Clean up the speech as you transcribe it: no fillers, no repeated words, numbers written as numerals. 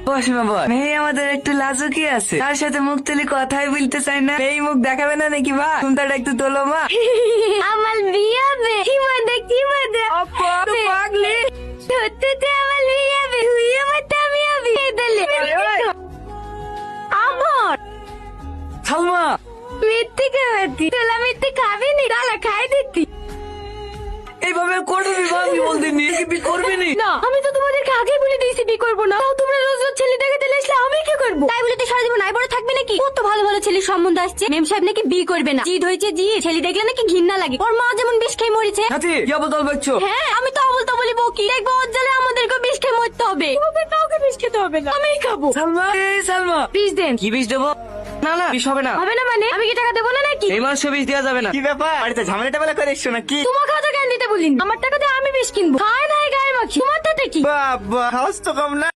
বস না বস, মেয়ে আমাদের একটু লাজুকি আছে, তার সাথে মুখ তুলি কথাই বলতে চাই না। এই মুখ দেখাবে না নাকি মা? ঘুমটাটা একটু তোলো মা। আমার বিয়ে হবে কি মজা পাগলি। সত্যি আমার বিয়ে হবে হুইয়ে মতো আমি হবে দিলে আমার সালমা, মিথ্যে খাওয়াতি তোলা মিথ্যে খাবি নি তাহলে খাই দিতি এইভাবে করবি মা? আমি বলদিনি কি বি করবি নি? না আমি তো তোমাদেরকে আগেই বলে দিয়েছি বিয়ে করবো না, তাও তোমরা রোজ রোজ ছেলে দেখে দিলে আসলে আমি কি করবো? তাই বলে তো সারা জীবন আইবড়ে থাকবে নাকি? কত ভালো ভালো ছেলের সম্বন্ধ আসছে, মেম সাহেব নাকি বিয়ে করবে না, জিদ হয়েছে জি, ছেলে দেখলে নাকি ঘৃণা লাগে, ওর মা যেমন বিষ খেয়ে মরেছে। সাথী কি বদল বলছো? হ্যাঁ আমি তো বলতে বলিব কি দেখবো ওর জালে আমাদেরকে বিষ খেয়ে মরতে হবে, তোমাদের কাউকে বিষ খেতে হবে না, আমিই খাবো। সালমা, এই সালমা, বিষ দেন। কি বীজ দেবো? না না, বিষ হবে না। হবে না মানে আমি কি টাকা দেবো না নাকি? এই মাসে বীজ দেওয়া যাবে না। কি ব্যাপার, বাড়িতে ঝামেলা টামেলা করে এসছো নাকি? তোমার খাওয়া কেন দিতে বলিনি, আমার টাকা দিয়ে আমি বিষ কিনবো, খায় নাই গায়ে মাখি, তোমার তাতে কি? বাবা, হাউস তো কম না।